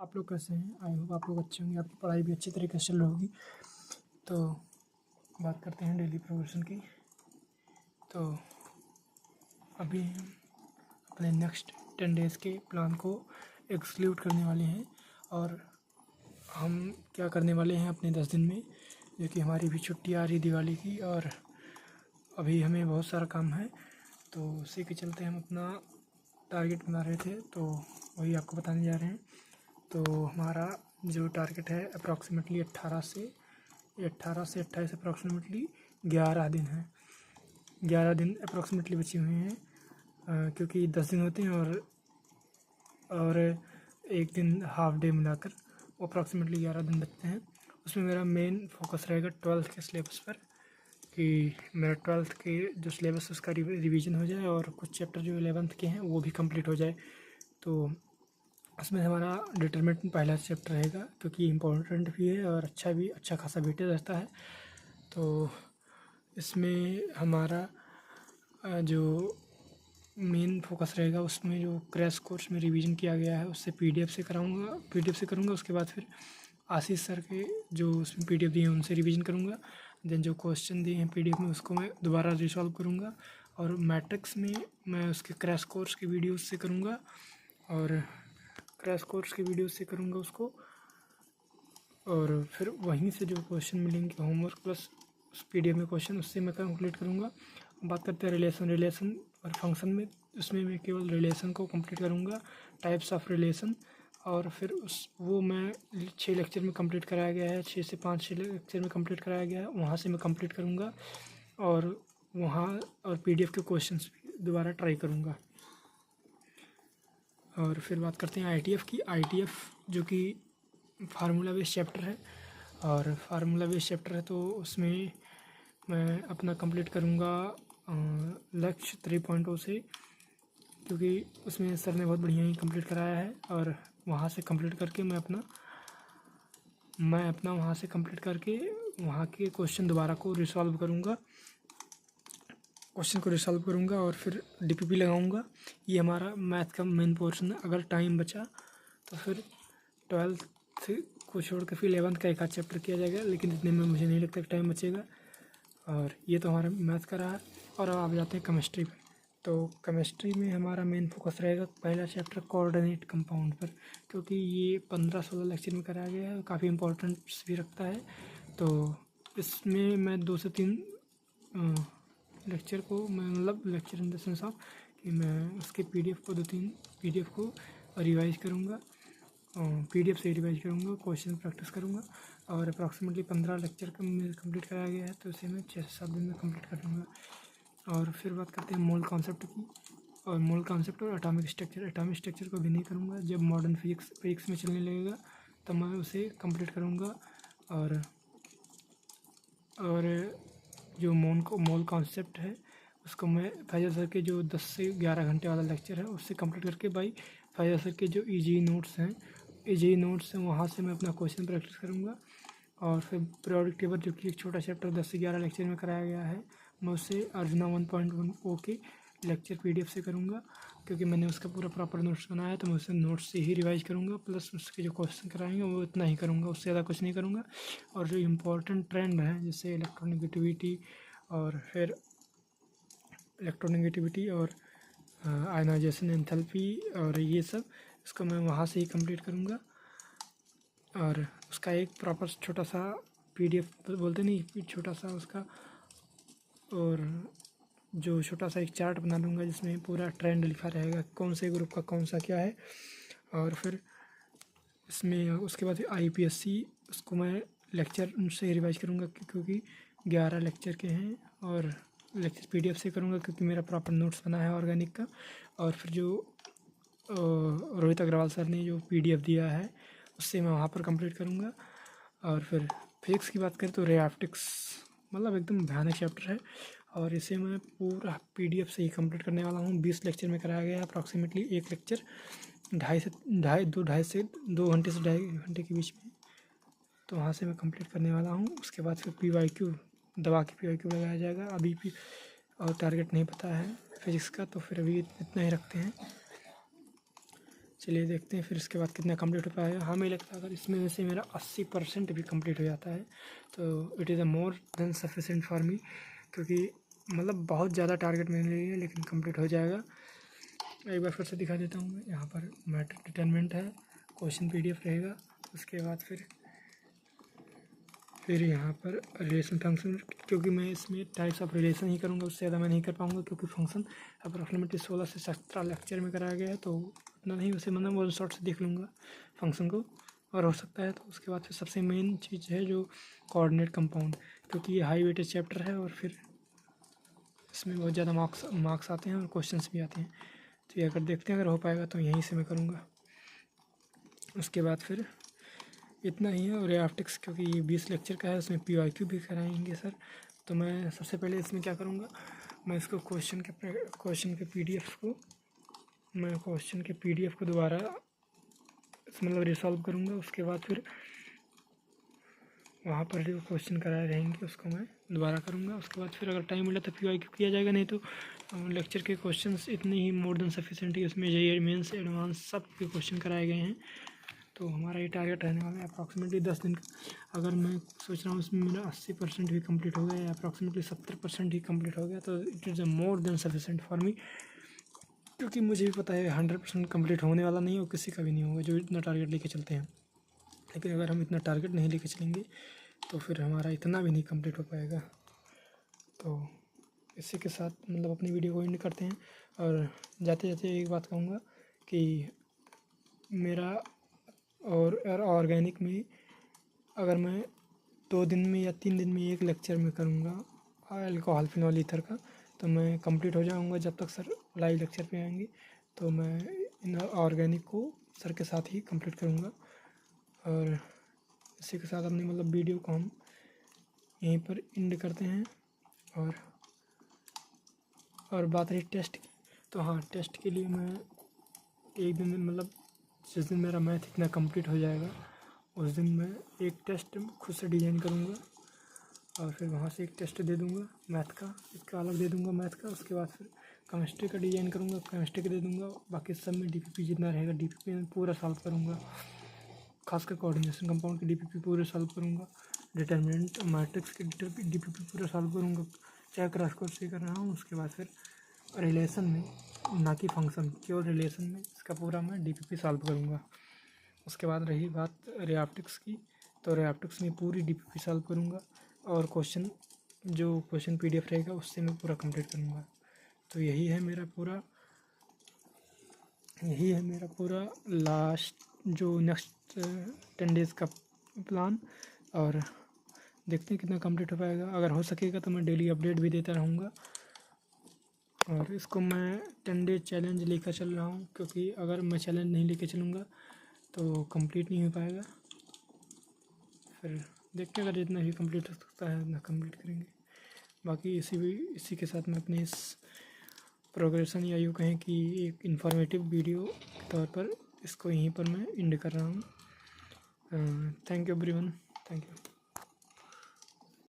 आप लोग कैसे हैं? आई होप आप लोग अच्छे होंगे, आपकी पढ़ाई भी अच्छी तरीके से चल रही होगी। तो बात करते हैं डेली प्रोग्रेशन की। तो अभी हम अपने नेक्स्ट 10 डेज़ के प्लान को एग्जीक्यूट करने वाले हैं और हम क्या करने वाले हैं अपने 10 दिन में, जो कि हमारी भी छुट्टी आ रही दिवाली की और अभी हमें बहुत सारा काम है। तो उसी के चलते हम अपना टारगेट बना रहे थे, तो वही आपको बताने जा रहे हैं। तो हमारा जो टारगेट है अप्रॉक्सीमेटली 18 से 28 अप्रॉक्सीमेटली 11 दिन है। 11 दिन अप्रॉक्सीमेटली बचे हुए हैं, क्योंकि 10 दिन होते हैं और एक दिन हाफ डे मिलाकर अप्रॉक्सीमेटली 11 दिन बचते हैं। उसमें मेरा मेन फोकस रहेगा 12th के सिलेबस पर, कि मेरा 12th के जो सिलेबस उसका रिवीजन हो जाए और कुछ चैप्टर जो 11th के हैं वो भी कंप्लीट हो जाए। तो उसमें हमारा डिटरमिनेंट पहला चैप्टर रहेगा, क्योंकि इम्पोर्टेंट भी है और अच्छा खासा वेटेज रहता है। तो इसमें हमारा जो मेन फोकस रहेगा उसमें जो क्रैश कोर्स में रिवीजन किया गया है उससे पीडीएफ से करूँगा। उसके बाद फिर आशीष सर के जो उसमें पीडीएफ दिए हैं उनसे रिवीजन करूँगा। देन जो क्वेश्चन दिए हैं पीडीएफ में उसको मैं दोबारा रिसॉल्व करूँगा। और मैट्रिक्स में मैं उसके क्रैश कोर्स के वीडियोस से करूँगा और क्रैश कोर्स के वीडियो से करूँगा उसको, और फिर वहीं से जो क्वेश्चन मिलेंगे होमवर्क प्लस उस पीडीएफ में क्वेश्चन उससे मैं कंप्लीट करूँगा। बात करते हैं रिलेशन और फंक्शन में, उसमें मैं केवल रिलेशन को कंप्लीट करूँगा, टाइप्स ऑफ रिलेशन। और फिर वो मैं 6 लेक्चर में कंप्लीट कराया गया है, 6 से 5 लेक्चर में कंप्लीट कराया गया है, वहाँ से मैं कंप्लीट करूँगा और वहाँ और पीडीएफ के क्वेश्चंस भी दोबारा ट्राई करूँगा। और फिर बात करते हैं आईटीएफ की। आईटीएफ जो कि फार्मूला बेस्ड चैप्टर है और फार्मूला बेस्ड चैप्टर है तो उसमें मैं अपना कंप्लीट करूँगा लक्ष्य 3.0 से, क्योंकि उसमें सर ने बहुत बढ़िया ही कंप्लीट कराया है। और वहाँ से कंप्लीट करके मैं अपना वहाँ से कंप्लीट करके वहाँ के क्वेश्चन दोबारा को रिसॉल्व करूँगा, और फिर डीपीपी लगाऊंगा। ये हमारा मैथ का मेन पोर्शन है। अगर टाइम बचा तो फिर 12th को छोड़ कर फिर 11th का एक आध चैप्टर किया जाएगा, लेकिन इतने में मुझे नहीं लगता कि टाइम बचेगा। और ये तो हमारा मैथ का रहा। और अब आप जाते हैं केमिस्ट्री पर। तो केमिस्ट्री में हमारा मेन फोकस रहेगा पहला चैप्टर कोऑर्डिनेट कंपाउंड पर, क्योंकि ये 15-16 लेक्चर में कराया गया है, काफ़ी इंपॉर्टेंस भी रखता है। तो इसमें मैं 2 से 3 लेक्चर को मैं lecture in the sense of कि मैं उसके पीडीएफ को 2-3 पीडीएफ को रिवाइज़ करूँगा, पीडीएफ से रिवाइज़ करूँगा, क्वेश्चन प्रैक्टिस करूँगा। और अप्रॉक्सीमेटली 15 लेक्चर का मेरे कंप्लीट कराया गया है, तो इसे मैं 6 से 7 दिन में कंप्लीट कर लूँगा। और फिर बात करते हैं मोल कॉन्सेप्ट की। और मोल कॉन्सेप्ट और एटॉमिक स्ट्रक्चर को भी नहीं करूँगा, जब मॉडर्न फिजिक्स में चलने लगेगा तब मैं उसे कंप्लीट करूँगा। और जो मोल कॉन्सेप्ट है उसको मैं फैजल सर के जो 10 से 11 घंटे वाला लेक्चर है उससे कंप्लीट करके बाई फैजल सर के जो ईजी नोट्स हैं वहाँ से मैं अपना क्वेश्चन प्रैक्टिस करूँगा। और फिर पीरियोडिक टेबल जो कि एक छोटा चैप्टर 10 से 11 लेक्चर में कराया गया है, मैं उससे अर्जुना 1.1 के लेक्चर पीडीएफ से करूँगा, क्योंकि मैंने उसका पूरा प्रॉपर नोट्स बनाया है, तो मैं उसे नोट्स से ही रिवाइज करूँगा, प्लस उसके जो क्वेश्चन कराएंगे वो इतना ही करूँगा, उससे ज़्यादा कुछ नहीं करूँगा। और जो इम्पोर्टेंट ट्रेंड है जैसे इलेक्ट्रोनेगेटिविटी और आयनाइजेशन एंथैल्पी और ये सब, इसको मैं वहाँ से ही कंप्लीट करूँगा। और उसका एक प्रॉपर छोटा सा पीडीएफ बोलते नहीं, छोटा सा उसका और जो छोटा सा एक चार्ट बना लूँगा जिसमें पूरा ट्रेंड लिखा रहेगा कौन से ग्रुप का कौन सा क्या है। और फिर इसमें उसके बाद आईपीएससी उसको मैं लेक्चर से रिवाइज करूँगा, क्योंकि 11 लेक्चर के हैं, और लेक्चर पीडीएफ से करूँगा क्योंकि मेरा प्रॉपर नोट्स बना है ऑर्गेनिक का। और फिर जो रोहित अग्रवाल सर ने जो पीडीएफ दिया है उससे मैं वहाँ पर कंप्लीट करूँगा। और फिर फिजिक्स की बात करें तो रे ऑप्टिक्स एकदम भयानक चैप्टर है, और इसे मैं पूरा पीडीएफ से ही कंप्लीट करने वाला हूँ। 20 लेक्चर में कराया गया है, अप्रॉक्सीमेटली एक लेक्चर 2 घंटे से 2.5 घंटे के बीच में, तो वहाँ से मैं कंप्लीट करने वाला हूँ। उसके बाद फिर पीवाईक्यू दवा की पीवाईक्यू लगाया जाएगा। अभी भी और टारगेट नहीं पता है फिजिक्स का, तो फिर अभी इतना ही रखते हैं। चलिए देखते हैं फिर इसके बाद कितना कंप्लीट हो पाएगा। हमें लगता है अगर इसमें से मेरा 80% भी कंप्लीट हो जाता है तो it is a more than sufficient for me, क्योंकि मतलब बहुत ज़्यादा टारगेट मेरे लिए है, लेकिन कंप्लीट हो जाएगा। एक बार फिर से दिखा देता हूँ मैं। यहाँ पर मैट्रिक डिटरमिनेंट है, क्वेश्चन PDF रहेगा। उसके बाद फिर यहाँ पर रिलेशन फंक्शन, क्योंकि मैं इसमें टाइप्स ऑफ रिलेशन ही करूँगा, उससे ज़्यादा मैं नहीं कर पाऊँगा, क्योंकि फंक्शन अप्रॉक्सीमेटली 16 से 17 लेक्चर में कराया गया है, तो उतना नहीं, उसे मतलब वन शॉट से देख लूँगा फंक्शन को, और हो सकता है तो उसके बाद फिर सबसे मेन चीज़ है जो कोऑर्डिनेट कंपाउंड, क्योंकि ये हाई वेटेज चैप्टर है और फिर इसमें बहुत ज़्यादा मार्क्स आते हैं और क्वेश्चंस भी आते हैं। तो ये अगर देखते हैं अगर हो पाएगा तो यहीं से मैं करूँगा। उसके बाद फिर इतना ही है। और ऑप्टिक्स क्योंकि ये 20 लेक्चर का है, उसमें PYQ भी कराएंगे सर। तो मैं सबसे पहले इसमें क्या करूँगा, मैं इसको क्वेश्चन के PDF को दोबारा मतलब रिसॉल्व करूँगा। उसके बाद फिर वहाँ पर जो क्वेश्चन कराए रहेंगे उसको मैं दोबारा करूँगा। उसके बाद फिर अगर टाइम मिला तो PYQ किया जाएगा, नहीं तो लेक्चर के क्वेश्चंस इतने ही मोर देन सफिशेंट है। उसमें JEE मेंस एडवांस सब के क्वेश्चन कराए गए हैं। तो हमारा ये टारगेट रहने वाला है अप्रॉक्सीमेटली 10 दिन का। अगर मैं सोच रहा हूँ इसमें मेरा 80% भी कंप्लीट हो गया या अप्रॉक्सीमेटली 70% ही कंप्लीट हो गया तो it is a more than sufficient for me, क्योंकि मुझे भी पता है 100% कंप्लीट होने वाला नहीं और किसी का भी नहीं होगा जो इतना टारगेट लेके चलते हैं। लेकिन अगर हम इतना टारगेट नहीं लेके चलेंगे तो फिर हमारा इतना भी नहीं कंप्लीट हो पाएगा। तो इसी के साथ मतलब अपनी वीडियो को एंड करते हैं। और जाते जाते एक बात कहूँगा कि मेरा और ऑर्गेनिक में अगर मैं 2 दिन में या 3 दिन में एक लेक्चर में करूँगा अल्कोहल फिनॉल ईथर का, तो मैं कंप्लीट हो जाऊँगा। जब तक सर लाइव लेक्चर पे आएंगे तो मैं इन ऑर्गेनिक को सर के साथ ही कंप्लीट करूँगा। और इसी के साथ अपनी मतलब वीडियो को हम यहीं पर एंड करते हैं। और बात रही टेस्ट की, तो हाँ, टेस्ट के लिए मैं एक दिन मतलब जिस दिन मेरा मैथ इतना कंप्लीट हो जाएगा उस दिन मैं एक टेस्ट खुद से डिज़ाइन करूँगा और फिर वहाँ से एक टेस्ट दे दूँगा मैथ का, इसका अलग दे दूँगा मैथ का। उसके बाद फिर केमिस्ट्री का डिज़ाइन करूँगा, केमिस्ट्री का दे दूँगा। बाकी सब में DPP जितना रहेगा DPP में पूरा सॉल्व करूँगा। खासकर कोऑर्डिनेशन कंपाउंड की DPP पूरे सॉल्व करूँगा। डिटरमिनेंट मैट्रिक्स की DPP पूरा सॉल्व करूँगा, चाहे क्रॉस कोर्स से कर रहा हूँ। उसके बाद फिर रिलेशन में, ना कि फंक्शन, केवल रिलेशन में इसका पूरा मैं DPP सॉल्व करूँगा। उसके बाद रही बात रिऑप्टिक्स की, तो रिऑप्टिक्स में पूरी DPP सॉल्व करूँगा और क्वेश्चन PDF रहेगा उससे मैं पूरा कंप्लीट करूँगा। तो यही है मेरा पूरा लास्ट जो नेक्स्ट 10 डेज़ का प्लान। और देखते हैं कितना कंप्लीट हो पाएगा। अगर हो सकेगा तो मैं डेली अपडेट भी देता रहूँगा। और इसको मैं 10 डे चैलेंज लेकर चल रहा हूँ, क्योंकि अगर मैं चैलेंज नहीं लेकर चलूँगा तो कंप्लीट नहीं हो पाएगा। फिर देखते हैं अगर जितना भी कंप्लीट हो सकता है उतना कंप्लीट करेंगे। बाकी इसी के साथ मैं अपने इस प्रोग्रेशन या यूँ कहें कि एक इन्फॉर्मेटिव वीडियो के तौर पर इसको यहीं पर मैं एंड कर रहा हूँ। Thank you everyone, thank you.